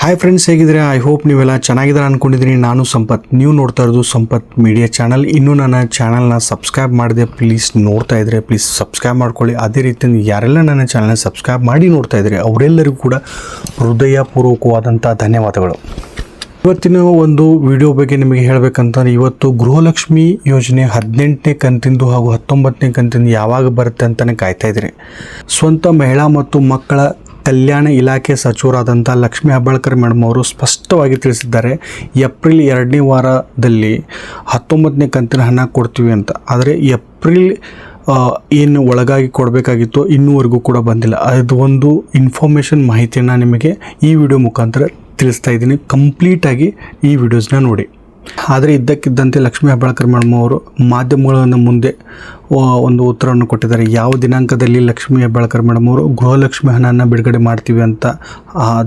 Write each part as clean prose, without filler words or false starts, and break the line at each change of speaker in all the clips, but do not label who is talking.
Hi friends, ಹೇಗಿದ್ದೀರಾ? I hope ನೀವೆಲ್ಲ ಚೆನ್ನಾಗಿದ್ದಾರೆ ಅಂದ್ಕೊಂಡಿದ್ದೀನಿ. ನಾನು ಸಂಪತ್, ನೀವು ನೋಡ್ತಾ ಇರೋದು ಸಂಪತ್ ಮೀಡಿಯಾ ಚಾನಲ್. ಇನ್ನೂ ನನ್ನ ಚಾನಲ್ನ ಸಬ್ಸ್ಕ್ರೈಬ್ ಮಾಡಿದೆ ಪ್ಲೀಸ್ ನೋಡ್ತಾ ಇದ್ದರೆ ಪ್ಲೀಸ್ ಸಬ್ಸ್ಕ್ರೈಬ್ ಮಾಡ್ಕೊಳ್ಳಿ. ಅದೇ ರೀತಿ ಯಾರೆಲ್ಲ ನನ್ನ ಚಾನಲ್ನ ಸಬ್ಸ್ಕ್ರೈಬ್ ಮಾಡಿ ನೋಡ್ತಾ ಇದ್ದಾರೆ ಅವರೆಲ್ಲರಿಗೂ ಕೂಡ ಹೃದಯಪೂರ್ವಕವಾದಂಥ ಧನ್ಯವಾದಗಳು. ಇವತ್ತಿನ ಒಂದು ವಿಡಿಯೋ ಬಗ್ಗೆ ನಿಮಗೆ ಹೇಳಬೇಕಂತಂದ್ರೆ, ಇವತ್ತು ಗೃಹಲಕ್ಷ್ಮಿ ಯೋಜನೆ 18ನೇ ಕಂತಿಂದು ಹಾಗೂ 19ನೇ ಕಂತಿಂದು ಯಾವಾಗ ಬರುತ್ತೆ ಅಂತಲೇ ಕಾಯ್ತಾ ಇದ್ದೀರಿ. ಸ್ವಂತ ಮಹಿಳಾ ಮತ್ತು ಮಕ್ಕಳ ಕಲ್ಯಾಣ ಇಲಾಖೆ ಸಚಿವರಾದಂಥ ಲಕ್ಷ್ಮೀ ಹೆಬ್ಬಾಳ್ಕರ್ ಮೇಡಮ್ ಅವರು ಸ್ಪಷ್ಟವಾಗಿ ತಿಳಿಸಿದ್ದಾರೆ, ಏಪ್ರಿಲ್ 2ನೇ ವಾರದಲ್ಲಿ 19ನೇ ಕಂತಿನ ಹಣ ಕೊಡ್ತೀವಿ ಅಂತ. ಆದರೆ ಏಪ್ರಿಲ್ ಏನು ಒಳಗಾಗಿ ಕೊಡಬೇಕಾಗಿತ್ತು ಇನ್ನೂವರೆಗೂ ಕೂಡ ಬಂದಿಲ್ಲ. ಅದು ಒಂದು ಇನ್ಫಾರ್ಮೇಷನ್ ಮಾಹಿತಿಯನ್ನು ನಿಮಗೆ ಈ ವಿಡಿಯೋ ಮುಖಾಂತರ ತಿಳಿಸ್ತಾ ಇದ್ದೀನಿ. ಕಂಪ್ಲೀಟಾಗಿ ಈ ವಿಡಿಯೋಸ್ನ ನೋಡಿ. ಆದರೆ ಇದ್ದಕ್ಕಿದ್ದಂತೆ ಲಕ್ಷ್ಮೀ ಹೆಬ್ಬಾಳ್ಕರ್ ಮೇಡಮ್ ಅವರು ಮಾಧ್ಯಮಗಳ ಮುಂದೆ ಒಂದು ಉತ್ತರವನ್ನು ಕೊಟ್ಟಿದ್ದಾರೆ. ಯಾವ ದಿನಾಂಕದಲ್ಲಿ ಲಕ್ಷ್ಮೀ ಹೆಬ್ಬಾಳ್ಕರ್ ಮೇಡಮ್ ಅವರು ಗೃಹಲಕ್ಷ್ಮಿ ಹಣನ ಬಿಡುಗಡೆ ಮಾಡ್ತೀವಿ ಅಂತ.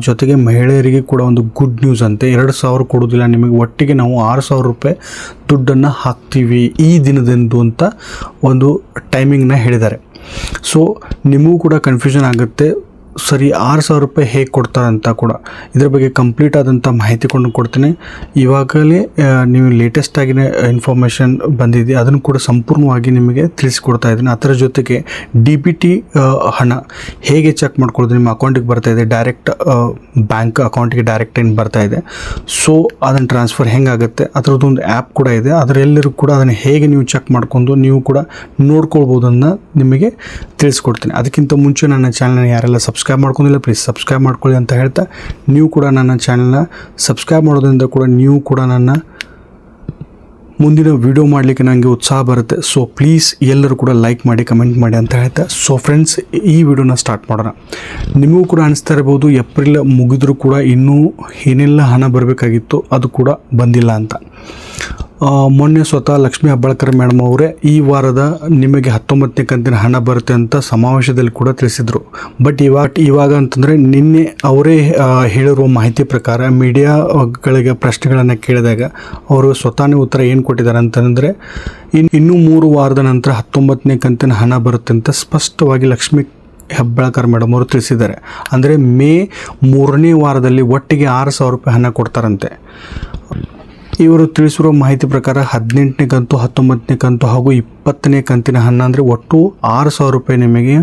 ಜೊತೆಗೆ ಮಹಿಳೆಯರಿಗೆ ಕೂಡ ಒಂದು ಗುಡ್ ನ್ಯೂಸ್ ಅಂತೆ. 2,000 ಕೊಡೋದಿಲ್ಲ ನಿಮಗೆ, ಒಟ್ಟಿಗೆ ನಾವು 6,000 ರೂಪಾಯಿ ದುಡ್ಡನ್ನು ಹಾಕ್ತೀವಿ ಈ ದಿನದಂದು ಅಂತ ಒಂದು ಟೈಮಿಂಗ್ನ ಹೇಳಿದ್ದಾರೆ. ಸೊ ನಿಮಗೂ ಕೂಡ ಕನ್ಫ್ಯೂಷನ್ ಆಗುತ್ತೆ, ಸರಿ 6,000 ರೂಪಾಯಿ ಹೇಗೆ ಕೊಡ್ತಾರಂತ ಕೂಡ. ಇದರ ಬಗ್ಗೆ ಕಂಪ್ಲೀಟ್ ಆದಂಥ ಮಾಹಿತಿ ಕೊಡ್ತೀನಿ. ಇವಾಗಲೇ ನೀವು ಲೇಟೆಸ್ಟ್ ಆಗಿನ ಇನ್ಫಾರ್ಮೇಷನ್ ಬಂದಿದೆ, ಅದನ್ನು ಕೂಡ ಸಂಪೂರ್ಣವಾಗಿ ನಿಮಗೆ ತಿಳಿಸ್ಕೊಡ್ತಾ ಇದ್ದೀನಿ. ಅದರ ಜೊತೆಗೆ DBT ಹಣ ಹೇಗೆ ಚೆಕ್ ಮಾಡ್ಕೊಳ್ಳೋದು, ನಿಮ್ಮ ಅಕೌಂಟಿಗೆ ಬರ್ತಾ ಇದೆ, ಡೈರೆಕ್ಟ್ ಬ್ಯಾಂಕ್ ಅಕೌಂಟಿಗೆ ಡೈರೆಕ್ಟ್ ಏನು ಬರ್ತಾ ಇದೆ. ಸೊ ಅದನ್ನು ಟ್ರಾನ್ಸ್ಫರ್ ಹೆಂಗಾಗುತ್ತೆ ಅದರದ್ದೊಂದು ಆ್ಯಪ್ ಕೂಡ ಇದೆ. ಅದರೆಲ್ಲರೂ ಕೂಡ ಅದನ್ನು ಹೇಗೆ ನೀವು ಚೆಕ್ ಮಾಡ್ಕೊಂಡು ನೀವು ಕೂಡ ನೋಡ್ಕೊಳ್ಬೋದನ್ನು ನಿಮಗೆ ತಿಳಿಸ್ಕೊಡ್ತೀನಿ. ಅದಕ್ಕಿಂತ ಮುಂಚೆ ನನ್ನ ಚಾನಲ್ನ ಯಾರೆಲ್ಲ ಸಬ್ಸ್ಕ್ರೈಬ್ ಮಾಡ್ಕೊಂಡಿಲ್ಲ ಪ್ಲೀಸ್ ಸಬ್ಸ್ಕ್ರೈಬ್ ಮಾಡ್ಕೊಳ್ಳಿ ಅಂತ ಹೇಳ್ತಾ, ನೀವು ಕೂಡ ನನ್ನ ಚಾನಲ್ನ ಸಬ್ಸ್ಕ್ರೈಬ್ ಮಾಡೋದ್ರಿಂದ ಕೂಡ ನೀವು ಕೂಡ ನನ್ನ ಮುಂದಿನ ವಿಡಿಯೋ ಮಾಡಲಿಕ್ಕೆ ನನಗೆ ಉತ್ಸಾಹ ಬರುತ್ತೆ. ಸೊ ಪ್ಲೀಸ್ ಎಲ್ಲರೂ ಕೂಡ ಲೈಕ್ ಮಾಡಿ, ಕಮೆಂಟ್ ಮಾಡಿ ಅಂತ ಹೇಳ್ತಾ, ಸೊ ಫ್ರೆಂಡ್ಸ್ ಈ ವಿಡಿಯೋನ ಸ್ಟಾರ್ಟ್ ಮಾಡೋಣ. ನಿಮಗೂ ಕೂಡ ಅನಿಸ್ತಾ ಇರ್ಬೋದು ಏಪ್ರಿಲ್ ಮುಗಿದ್ರೂ ಕೂಡ ಇನ್ನೂ ಏನೆಲ್ಲ ಹಣ ಬರಬೇಕಾಗಿತ್ತು ಅದು ಕೂಡ ಬಂದಿಲ್ಲ ಅಂತ. ಮೊನ್ನೆ ಸ್ವತಃ ಲಕ್ಷ್ಮೀ ಹೆಬ್ಬಾಳ್ಕರ್ ಮೇಡಮ್ ಅವರೇ ಈ ವಾರದ ನಿಮಗೆ 19ನೇ ಕಂತಿನ ಹಣ ಬರುತ್ತೆ ಅಂತ ಸಮಾವೇಶದಲ್ಲಿ ಕೂಡ ತಿಳಿಸಿದರು. ಬಟ್ ಇವಾಗ ಅಂತಂದರೆ ನಿನ್ನೆ ಅವರೇ ಹೇಳಿರುವ ಮಾಹಿತಿ ಪ್ರಕಾರ ಮೀಡಿಯಾಗಳಿಗೆ ಪ್ರಶ್ನೆಗಳನ್ನು ಕೇಳಿದಾಗ ಅವರು ಸ್ವತಃ ಉತ್ತರ ಏನು ಕೊಟ್ಟಿದ್ದಾರೆ ಅಂತಂದರೆ, ಇನ್ನೂ 3 ವಾರದ ನಂತರ 19ನೇ ಕಂತಿನ ಹಣ ಬರುತ್ತೆ ಅಂತ ಸ್ಪಷ್ಟವಾಗಿ ಲಕ್ಷ್ಮೀ ಹೆಬ್ಬಾಳ್ಕರ್ ಮೇಡಮ್ ಅವರು ತಿಳಿಸಿದ್ದಾರೆ. ಅಂದರೆ ಮೇ 3ನೇ ವಾರದಲ್ಲಿ ಒಟ್ಟಿಗೆ 6,000 ರೂಪಾಯಿ ಹಣ ಕೊಡ್ತಾರಂತೆ. ಇವರು ತಿಳಿಸಿರುವ ಮಾಹಿತಿ ಪ್ರಕಾರ 18ನೇ ಕಂತು, 19ನೇ ಕಂತು ಹಾಗೂ 20ನೇ ಕಂತಿನ ಹಣ ಅಂದರೆ ಒಟ್ಟು 6,000 ರೂಪಾಯಿ ನಿಮಗೆ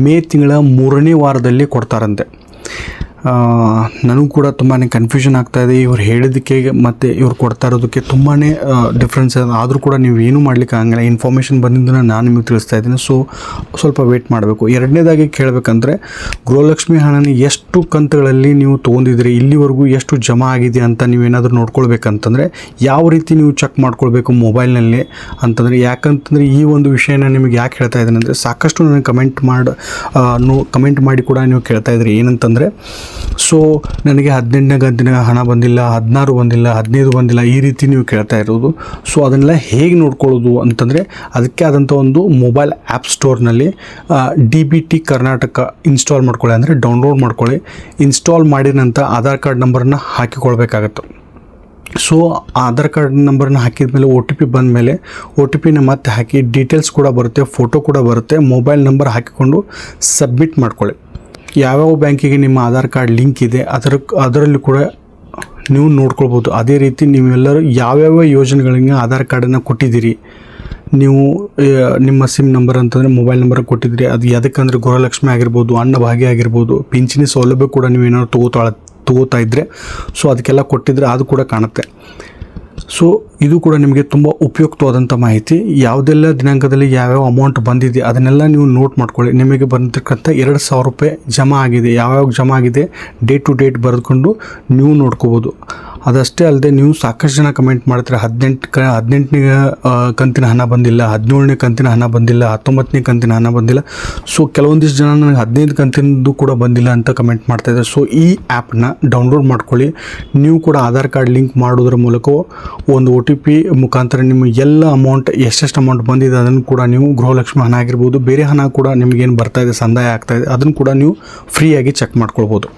ಮೇ ತಿಂಗಳ 3ನೇ ವಾರದಲ್ಲಿ ಕೊಡ್ತಾರಂತೆ. ನನಗೂ ಕೂಡ ತುಂಬಾ ಕನ್ಫ್ಯೂಷನ್ ಆಗ್ತಾಯಿದೆ. ಇವ್ರು ಹೇಳಿದ್ದಕ್ಕೆ ಮತ್ತು ಇವ್ರು ಕೊಡ್ತಾ ಇರೋದಕ್ಕೆ ತುಂಬಾ ಡಿಫ್ರೆನ್ಸ್ ಇದೆ. ಆದರೂ ಕೂಡ ನೀವು ಏನೂ ಮಾಡಲಿಕ್ಕೆ ಆಗಂಗಿಲ್ಲ. ಇನ್ಫಾರ್ಮೇಷನ್ ಬಂದಿದ್ದನ್ನು ನಾನು ನಿಮಗೆ ತಿಳಿಸ್ತಾ ಇದ್ದೀನಿ. ಸೊ ಸ್ವಲ್ಪ ವೇಟ್ ಮಾಡಬೇಕು. ಎರಡನೇದಾಗಿ ಕೇಳಬೇಕಂದ್ರೆ, ಗೃಹಲಕ್ಷ್ಮಿ ಹಣನ ಎಷ್ಟು ಕಂತುಗಳಲ್ಲಿ ನೀವು ತೊಗೊಂಡಿದ್ದೀರಿ, ಇಲ್ಲಿವರೆಗೂ ಎಷ್ಟು ಜಮಾ ಆಗಿದೆ ಅಂತ ನೀವೇನಾದರೂ ನೋಡ್ಕೊಳ್ಬೇಕಂತಂದರೆ ಯಾವ ರೀತಿ ನೀವು ಚೆಕ್ ಮಾಡ್ಕೊಳ್ಬೇಕು ಮೊಬೈಲ್ನಲ್ಲಿ ಅಂತಂದರೆ, ಯಾಕಂತಂದರೆ ಈ ಒಂದು ವಿಷಯನ ನಿಮಗೆ ಯಾಕೆ ಹೇಳ್ತಾ ಇದ್ದೀನಿ ಅಂದರೆ, ಸಾಕಷ್ಟು ನನಗೆ ಕಮೆಂಟ್ ಮಾಡಿ ಕೂಡ ನೀವು ಕೇಳ್ತಾ ಇದ್ರಿ. ಏನಂತಂದರೆ, ಸೊ ನನಗೆ 18ನೇ ಕಂತಿನ ಹಣ ಬಂದಿಲ್ಲ, 16 ಬಂದಿಲ್ಲ, 15 ಬಂದಿಲ್ಲ, ಈ ರೀತಿ ನೀವು ಕೇಳ್ತಾ ಇರೋದು. ಸೊ ಅದನ್ನೆಲ್ಲ ಹೇಗೆ ನೋಡ್ಕೊಳ್ಳೋದು ಅಂತಂದರೆ, ಅದಕ್ಕೆ ಆದಂಥ ಒಂದು ಮೊಬೈಲ್ ಆ್ಯಪ್ ಸ್ಟೋರ್ನಲ್ಲಿ DBT ಕರ್ನಾಟಕ ಇನ್ಸ್ಟಾಲ್ ಮಾಡ್ಕೊಳ್ಳಿ, ಅಂದರೆ ಡೌನ್ಲೋಡ್ ಮಾಡ್ಕೊಳ್ಳಿ. ಇನ್ಸ್ಟಾಲ್ ಮಾಡಿದ ನಂತರ ಆಧಾರ್ ಕಾರ್ಡ್ ನಂಬರನ್ನು ಹಾಕಿಕೊಳ್ಬೇಕಾಗತ್ತೆ. ಸೊ ಆಧಾರ್ ಕಾರ್ಡ್ ನಂಬರನ್ನ ಹಾಕಿದ ಮೇಲೆ OTP ಬಂದ ಮೇಲೆ OTPನ ಮತ್ತೆ ಹಾಕಿ, ಡೀಟೇಲ್ಸ್ ಕೂಡ ಬರುತ್ತೆ, ಫೋಟೋ ಕೂಡ ಬರುತ್ತೆ, ಮೊಬೈಲ್ ನಂಬರ್ ಹಾಕಿಕೊಂಡು ಸಬ್ಮಿಟ್ ಮಾಡ್ಕೊಳ್ಳಿ. ಯಾವ್ಯಾವ ಬ್ಯಾಂಕಿಗೆ ನಿಮ್ಮ ಆಧಾರ್ ಕಾರ್ಡ್ ಲಿಂಕ್ ಇದೆ ಅದರಲ್ಲಿ ಕೂಡ ನೀವು ನೋಡ್ಕೊಳ್ಬೋದು. ಅದೇ ರೀತಿ ನೀವೆಲ್ಲರೂ ಯಾವ್ಯಾವ ಯೋಜನೆಗಳಿಗೆ ಆಧಾರ್ ಕಾರ್ಡನ್ನು ಕೊಟ್ಟಿದ್ದೀರಿ, ನೀವು ನಿಮ್ಮ ಸಿಮ್ ನಂಬರ್ ಅಂತಂದರೆ ಮೊಬೈಲ್ ನಂಬರ್ ಕೊಟ್ಟಿದ್ದೀರಿ, ಅದು ಯಾವುದಕ್ಕಂದರೆ ಗೃಹಲಕ್ಷ್ಮಿ ಆಗಿರ್ಬೋದು, ಅನ್ನಭಾಗ್ಯ ಆಗಿರ್ಬೋದು, ಪಿಂಚಣಿ ಸೌಲಭ್ಯ ಕೂಡ ನೀವೇನಾದ್ರು ತಗೋತಾ ಇದ್ದರೆ ಸೊ ಅದಕ್ಕೆಲ್ಲ ಕೊಟ್ಟಿದ್ರೆ ಅದು ಕೂಡ ಕಾಣುತ್ತೆ. ಸೊ ಇದು ಕೂಡ ನಿಮಗೆ ತುಂಬ ಉಪಯುಕ್ತವಾದಂಥ ಮಾಹಿತಿ. ಯಾವುದೆಲ್ಲ ದಿನಾಂಕದಲ್ಲಿ ಯಾವ್ಯಾವ ಅಮೌಂಟ್ ಬಂದಿದೆ ಅದನ್ನೆಲ್ಲ ನೀವು ನೋಟ್ ಮಾಡ್ಕೊಳ್ಳಿ. ನಿಮಗೆ ಬಂದಿರ್ತಕ್ಕಂಥ 2,000 ರೂಪಾಯಿ ಜಮಾ ಆಗಿದೆ, ಯಾವ್ಯಾವ ಜಮಾ ಆಗಿದೆ ಡೇಟ್ ಟು ಡೇಟ್ ಬರೆದುಕೊಂಡು ನೀವು ನೋಡ್ಕೋಬೋದು. ಅದಷ್ಟೇ ಅಲ್ಲದೆ ನೀವು ಸಾಕಷ್ಟು ಜನ ಕಮೆಂಟ್ ಮಾಡ್ತಾರೆ, 18ನೇ ಕಂತಿನ ಹಣ ಬಂದಿಲ್ಲ, 17ನೇ ಕಂತಿನ ಹಣ ಬಂದಿಲ್ಲ, 19ನೇ ಕಂತಿನ ಹಣ ಬಂದಿಲ್ಲ. ಸೊ ಕೆಲವೊಂದಿಷ್ಟು ಜನ ನನಗೆ 15 ಕಂತಿನದು ಕೂಡ ಬಂದಿಲ್ಲ ಅಂತ ಕಮೆಂಟ್ ಮಾಡ್ತಾಯಿದ್ದಾರೆ. ಸೊ ಈ ಆ್ಯಪ್ನ ಡೌನ್ಲೋಡ್ ಮಾಡ್ಕೊಳ್ಳಿ. ನೀವು ಕೂಡ ಆಧಾರ್ ಕಾರ್ಡ್ ಲಿಂಕ್ ಮಾಡೋದ್ರ ಮೂಲಕ ಒಂದು OTP ಮುಖಾಂತರ ನಿಮ್ಮ ಎಲ್ಲ ಅಮೌಂಟ್ ಎಷ್ಟೆಷ್ಟು ಅಮೌಂಟ್ ಬಂದಿದೆ ಅದನ್ನು ಕೂಡ ನೀವು ಗೃಹಲಕ್ಷ್ಮಿ ಹಣ ಆಗಿರ್ಬೋದು, ಬೇರೆ ಹಣ ಕೂಡ ನಿಮಗೇನು ಬರ್ತಾಯಿದೆ, ಸಂದಾಯ ಆಗ್ತಾಯಿದೆ, ಅದನ್ನು ಕೂಡ ನೀವು ಫ್ರೀಯಾಗಿ ಚೆಕ್ ಮಾಡ್ಕೊಳ್ಬೋದು.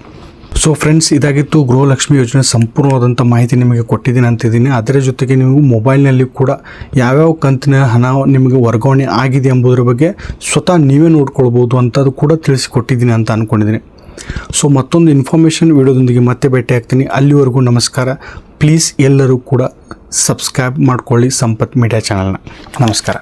ಸೊ ಫ್ರೆಂಡ್ಸ್, ಇದಾಗಿತ್ತು ಗೃಹಲಕ್ಷ್ಮಿ ಯೋಜನೆ ಸಂಪೂರ್ಣವಾದಂಥ ಮಾಹಿತಿ ನಿಮಗೆ ಕೊಟ್ಟಿದ್ದೀನಿ ಅಂತಿದ್ದೀನಿ. ಅದರ ಜೊತೆಗೆ ನೀವು ಮೊಬೈಲ್ನಲ್ಲಿ ಕೂಡ ಯಾವ್ಯಾವ ಕಂತಿನ ಹಣ ನಿಮಗೆ ವರ್ಗಾವಣೆ ಆಗಿದೆ ಎಂಬುದರ ಬಗ್ಗೆ ಸ್ವತಃ ನೀವೇ ನೋಡ್ಕೊಳ್ಬೋದು ಅಂತ ಅದು ಕೂಡ ತಿಳಿಸಿಕೊಟ್ಟಿದ್ದೀನಿ ಅಂತ ಅಂದ್ಕೊಂಡಿದ್ದೀನಿ. ಸೊ ಮತ್ತೊಂದು ಇನ್ಫಾರ್ಮೇಷನ್ ವಿಡಿಯೋದೊಂದಿಗೆ ಮತ್ತೆ ಭೇಟಿ ಆಗ್ತೀನಿ. ಅಲ್ಲಿವರೆಗೂ ನಮಸ್ಕಾರ. ಪ್ಲೀಸ್ ಎಲ್ಲರೂ ಕೂಡ ಸಬ್ಸ್ಕ್ರೈಬ್ ಮಾಡ್ಕೊಳ್ಳಿ ಸಂಪತ್ ಮೀಡಿಯಾ ಚಾನಲ್ನ. ನಮಸ್ಕಾರ.